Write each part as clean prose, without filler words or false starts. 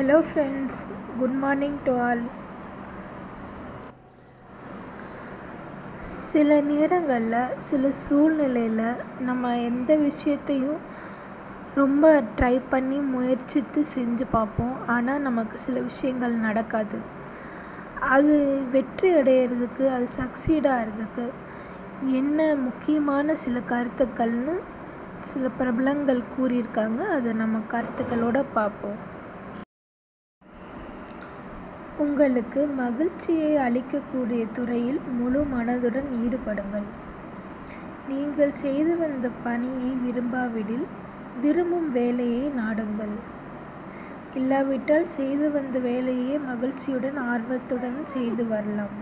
Hello friends, good morning to all. சில நேரங்களில் சில சூழ்நிலையில் நம்ம எந்த விஷயத்தையும் ரொம்ப ட்ரை பண்ணி முயற்சித்து செஞ்சு பார்ப்போம். ஆனால் நமக்கு சில விஷயங்கள் நடக்காது. அது வெற்றி அடையிறதுக்கு, அது சக்சீட் ஆகிறதுக்கு என்ன முக்கியமான சில கருத்துக்கள்னு சில பிரபலங்கள் கூறியிருக்காங்க. அதை நம்ம கருத்துக்களோடு பார்ப்போம். உங்களுக்கு மகிழ்ச்சியை அளிக்கக்கூடிய துறையில் முழு மனதுடன் ஈடுபடுங்கள். நீங்கள் செய்து வந்த பணியை விரும்பாவிடில் விரும்பும் வேலையை நாடுங்கள். இல்லாவிட்டால் செய்து வந்த வேலையை மகிழ்ச்சியுடன் ஆர்வத்துடன் செய்து வரலாம்.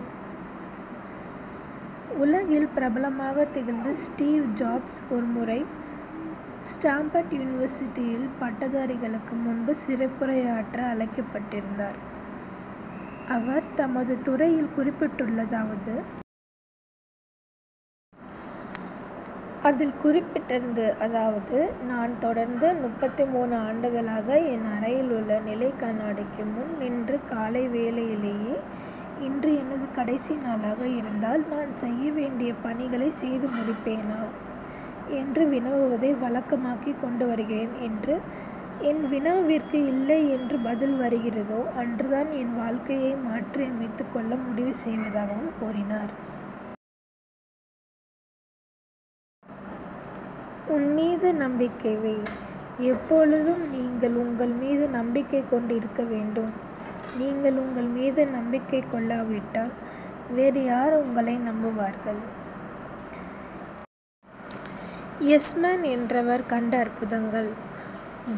உலகில் பிரபலமாக திகழ்ந்த ஸ்டீவ் ஜாப்ஸ் ஒருமுறை ஸ்டான்போர்ட் யூனிவர்சிட்டியில் பட்டதாரிகளுக்கு முன்பு சிறப்புரையாற்ற அழைக்கப்பட்டிருந்தார். அவர் தமது துறையில் குறிப்பிட்டுள்ளதாவது, அதில் குறிப்பிட்டிருந்தது நான் தொடர்ந்து 33 ஆண்டுகளாக என் அறையில் உள்ள நிலை கண்ணாடிக்கு முன் நின்று காலை வேளையிலேயே இன்று எனது கடைசி நாளாக இருந்தால் நான் செய்ய வேண்டிய பணிகளை செய்து முடிப்பேனா என்று வினவுவதை வழக்கமாக்கி கொண்டு வருகிறேன் என்று. என் வினாவிற்கு இல்லை என்று பதில் வருகிறதோ அன்றுதான் என் வாழ்க்கையை மாற்றி அமைத்துக் கொள்ள முடிவு செய்வதாகவும் கூறினார். உன் மீது நம்பிக்கை வை. எப்பொழுதும் நீங்கள் உங்கள் மீது நம்பிக்கை கொண்டு இருக்க வேண்டும். நீங்கள் உங்கள் மீது நம்பிக்கை கொள்ளாவிட்டால் வேறு யார் உங்களை நம்புவார்கள்? எஸ்மேன் என்றவர் கண்ட அற்புதங்கள்.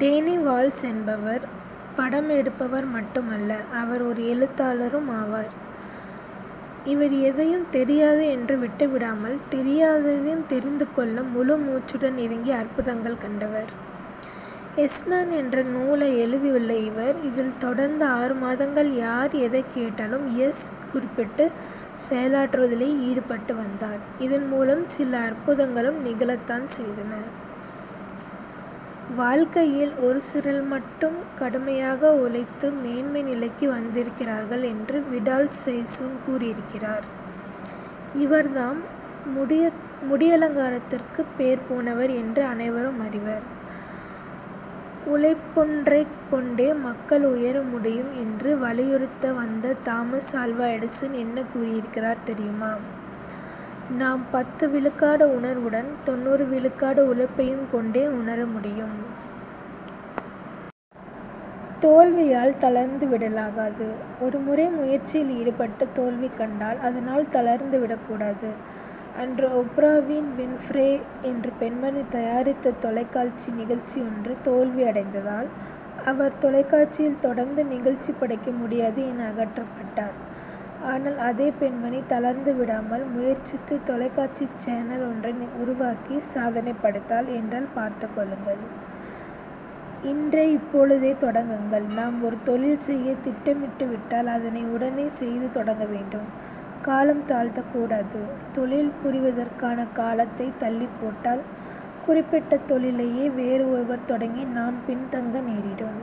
டேனி வால்ஸ் என்பவர் படம் எடுப்பவர் மட்டுமல்ல, அவர் ஒரு எழுத்தாளரும் ஆவார். இவர் எதையும் தெரியாது என்று விட்டுவிடாமல் தெரியாததையும் தெரிந்து கொள்ள முழு மூச்சுடன் இறங்கி அற்புதங்கள் கண்டவர். எஸ்மேன் என்ற நூலை எழுதியுள்ள இவர் இதில் தொடர்ந்து 6 மாதங்கள் யார் எதை கேட்டாலும் எஸ் குறிப்பிட்டு செயலாற்றுவதிலே ஈடுபட்டு வந்தார். இதன் மூலம் சில அற்புதங்களும் நிகழத்தான் செய்தன. வாழ்க்கையில் ஒரு சிலர் மட்டும் கடுமையாக உழைத்து மேன்மை நிலைக்கு வந்திருக்கிறார்கள் என்று விடால் செய்சூன் கூறியிருக்கிறார். இவர்தாம் முடியலங்காரத்திற்கு பேர் போனவர் என்று அனைவரும் அறிவர். உழைப்பொன்றைக் கொண்டே மக்கள் உயர முடியும் என்று வலியுறுத்த வந்த தாமஸ் ஆல்வா எடிசன் என்ன கூறியிருக்கிறார் தெரியுமா? நாம் 10 விழுக்காடு உணர்வுடன் 90 விழுக்காடு உழைப்பையும் கொண்டே உணர முடியும். தோல்வியால் தளர்ந்து விடலாகாது. ஒரு முறை முயற்சியில் ஈடுபட்டு தோல்வி கண்டால் அதனால் தளர்ந்து விடக்கூடாது. அன்று ஒப்ராவின் வின்ஃப்ரே என்ற பெண்மணி தயாரித்த தொலைக்காட்சி நிகழ்ச்சி ஒன்று தோல்வி அடைந்ததால் அவர் தொலைக்காட்சியில் தொடர்ந்து நிகழ்ச்சி படைக்க முடியாது என அகற்றப்பட்டார். ஆனால் அதே பெண்மணி தளர்ந்து விடாமல் முயற்சித்து தொலைக்காட்சி சேனல் ஒன்றை உருவாக்கி சாதனை படைத்தாள் என்றால் பார்த்து கொள்ளுங்கள். இப்பொழுதே தொடங்குங்கள். நாம் ஒரு தொழில் செய்ய திட்டமிட்டு விட்டால் அதனை உடனே செய்து தொடங்க வேண்டும். காலம் தாழ்த்தக்கூடாது. தொழில் புரிவதற்கான காலத்தை தள்ளி போட்டால் குறிப்பிட்ட தொழிலையே வேறு ஒருவர் தொடங்கி நாம் பின்தங்க நேரிடும்.